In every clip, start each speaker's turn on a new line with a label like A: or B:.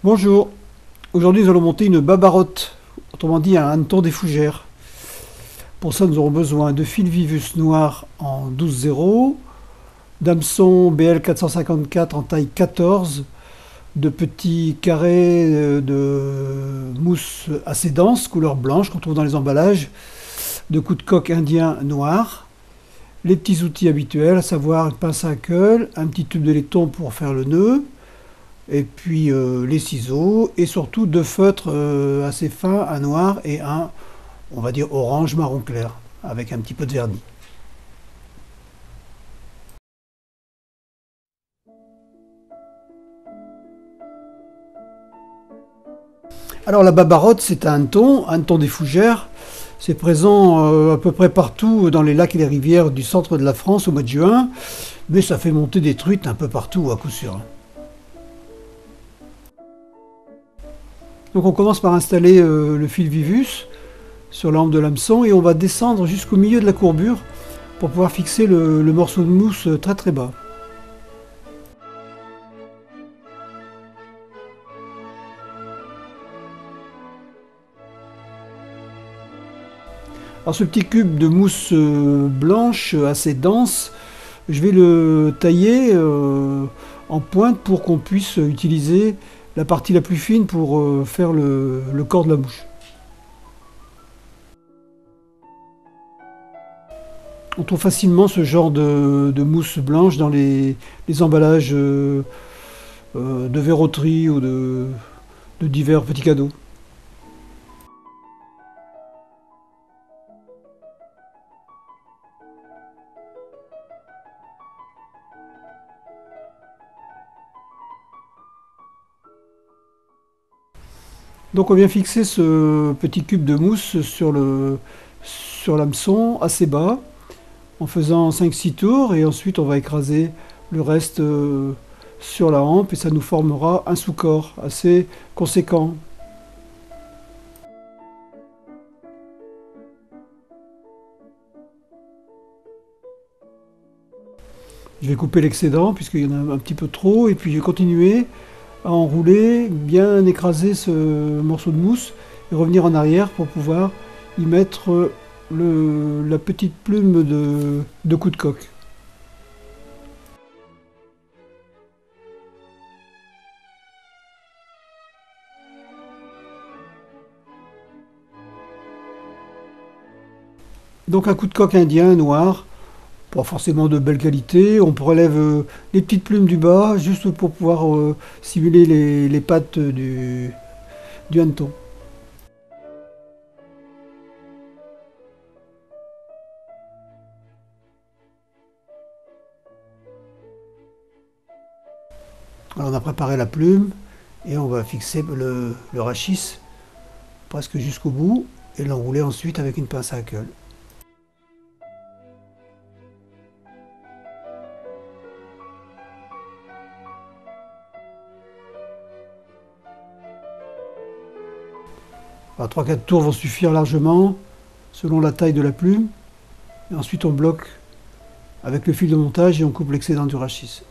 A: Bonjour, aujourd'hui nous allons monter une babarotte, autrement dit un hanneton des fougères. Pour ça nous aurons besoin de fil Vivus noir en 12-0, d'hameçon BL 454 en taille 14, de petits carrés de mousse assez dense, couleur blanche qu'on trouve dans les emballages, de coups de coque indien noir, les petits outils habituels, à savoir une pince à queue, un petit tube de laiton pour faire le nœud, et puis les ciseaux, et surtout deux feutres assez fins, un noir et un, on va dire, orange marron clair, avec un petit peu de vernis. Alors la babarotte, c'est un hanneton des fougères. C'est présent à peu près partout dans les lacs et les rivières du centre de la France au mois de juin, mais ça fait monter des truites un peu partout à coup sûr. Donc on commence par installer le fil Vivus sur l'angle de l'hameçon et on va descendre jusqu'au milieu de la courbure pour pouvoir fixer le morceau de mousse très très bas. Alors ce petit cube de mousse blanche assez dense, je vais le tailler en pointe pour qu'on puisse utiliser la partie la plus fine pour faire le corps de la mouche. On trouve facilement ce genre de mousse blanche dans les emballages de verroterie ou de divers petits cadeaux. Donc on vient fixer ce petit cube de mousse sur l'hameçon assez bas en faisant 5-6 tours et ensuite on va écraser le reste sur la hampe et ça nous formera un sous-corps assez conséquent. Je vais couper l'excédent puisqu'il y en a un petit peu trop et puis je vais continuer à enrouler, bien écraser ce morceau de mousse et revenir en arrière pour pouvoir y mettre la petite plume de coup de coque. Donc un coup de coque indien noir, pas forcément de belle qualité, on prélève les petites plumes du bas juste pour pouvoir simuler les pattes du hanneton. Alors on a préparé la plume et on va fixer le rachis presque jusqu'au bout et l'enrouler ensuite avec une pince à queue. Alors 3-4 tours vont suffire largement selon la taille de la plume. Et ensuite on bloque avec le fil de montage et on coupe l'excédent du rachis.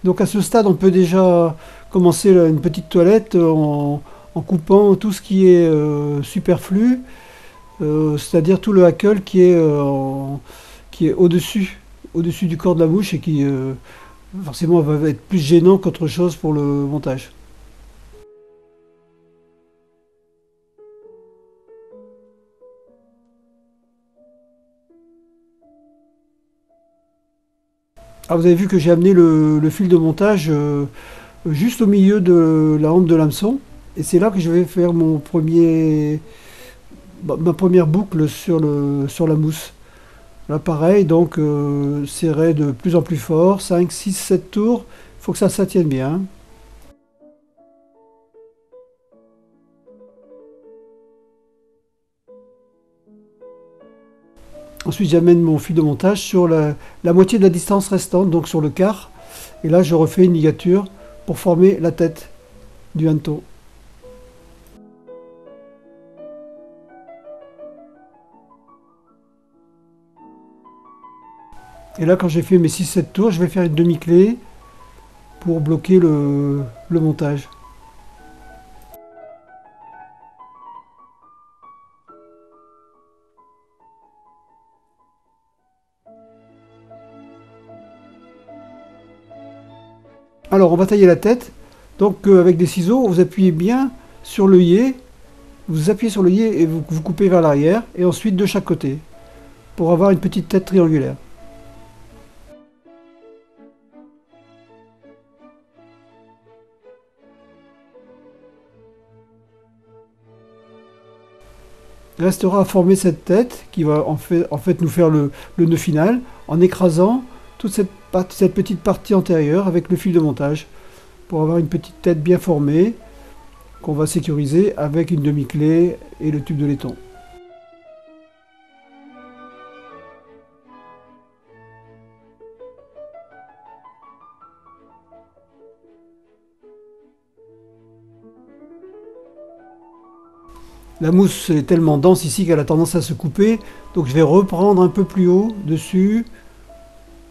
A: Donc à ce stade on peut déjà commencer une petite toilette en coupant tout ce qui est superflu, c'est-à-dire tout le hackle qui est au-dessus du corps de la mouche et qui forcément va être plus gênant qu'autre chose pour le montage. Alors vous avez vu que j'ai amené le fil de montage juste au milieu de la hampe de l'hameçon et c'est là que je vais faire ma première boucle sur la mousse. Là pareil, donc serrer de plus en plus fort, 5, 6, 7 tours, il faut que ça tienne bien. Ensuite j'amène mon fil de montage sur la moitié de la distance restante, donc sur le quart, et là je refais une ligature pour former la tête. du hanneton. Et là, quand j'ai fait mes 6-7 tours, je vais faire une demi-clé pour bloquer le montage. Alors, on va tailler la tête. Donc, avec des ciseaux, vous appuyez bien sur l'œillet. Vous appuyez sur l'œillet et vous coupez vers l'arrière. Et ensuite de chaque côté. Pour avoir une petite tête triangulaire. Il restera à former cette tête qui va en fait nous faire le nœud final en écrasant toute cette petite partie antérieure avec le fil de montage pour avoir une petite tête bien formée qu'on va sécuriser avec une demi-clé et le tube de laiton. La mousse est tellement dense ici qu'elle a tendance à se couper, donc je vais reprendre un peu plus haut dessus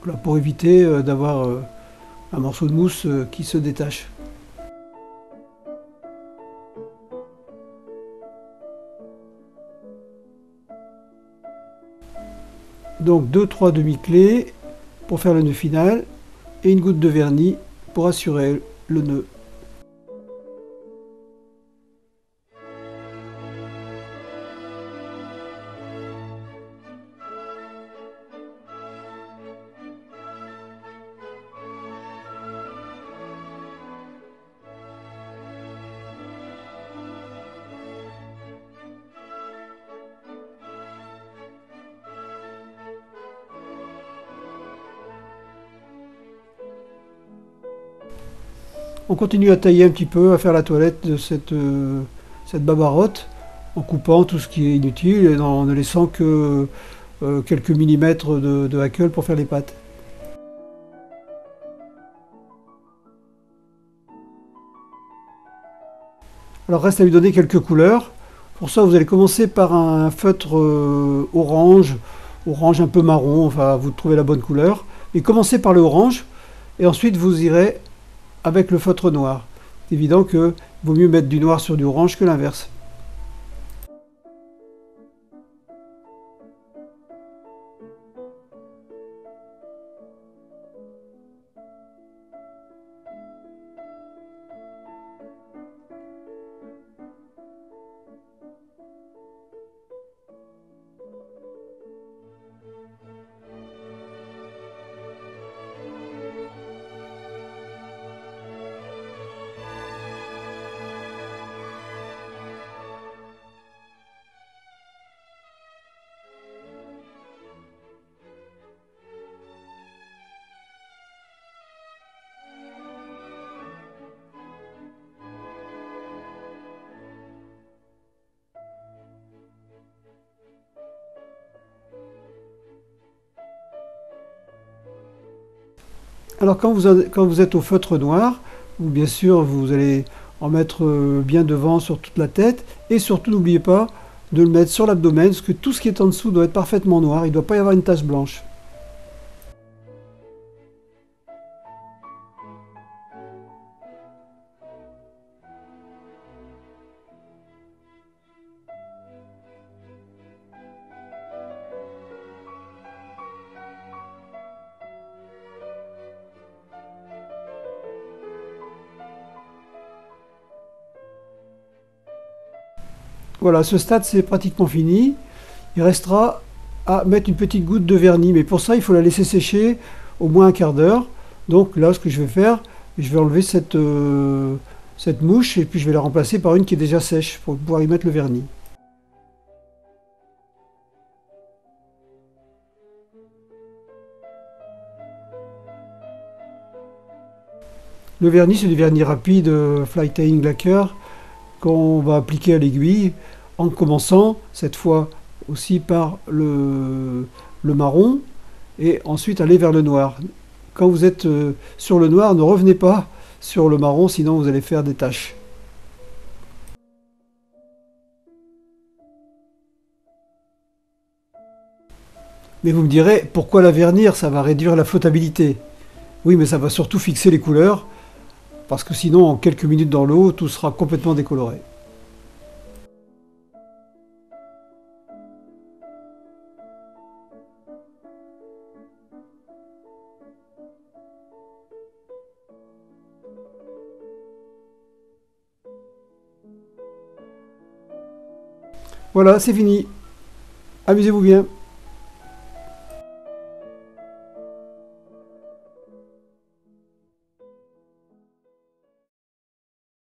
A: là, pour éviter d'avoir un morceau de mousse qui se détache. Donc 2-3 demi-clés pour faire le nœud final et une goutte de vernis pour assurer le nœud. On continue à tailler un petit peu, à faire la toilette de cette babarotte, en coupant tout ce qui est inutile et en ne laissant que quelques millimètres de hackle pour faire les pattes. Alors reste à lui donner quelques couleurs. Pour ça, vous allez commencer par un feutre orange un peu marron, enfin vous trouvez la bonne couleur. Et commencez par le orange, et ensuite vous irez avec le feutre noir. C'est évident qu'il vaut mieux mettre du noir sur du orange que l'inverse. Alors quand vous êtes au feutre noir, bien sûr vous allez en mettre bien devant sur toute la tête, et surtout n'oubliez pas de le mettre sur l'abdomen, parce que tout ce qui est en dessous doit être parfaitement noir, il ne doit pas y avoir une tache blanche. Voilà, à ce stade c'est pratiquement fini. Il restera à mettre une petite goutte de vernis, mais pour ça il faut la laisser sécher au moins un quart d'heure. Donc là ce que je vais faire, je vais enlever cette mouche et puis je vais la remplacer par une qui est déjà sèche pour pouvoir y mettre le vernis. Le vernis c'est du vernis rapide Fly Tying Lacquer qu'on va appliquer à l'aiguille en commençant cette fois aussi par le marron et ensuite aller vers le noir. Quand vous êtes sur le noir, ne revenez pas sur le marron, sinon vous allez faire des taches. Mais vous me direz, pourquoi la vernir? Ça va réduire la flottabilité. Oui, mais ça va surtout fixer les couleurs, parce que sinon, en quelques minutes dans l'eau, tout sera complètement décoloré. Voilà, c'est fini. Amusez-vous bien.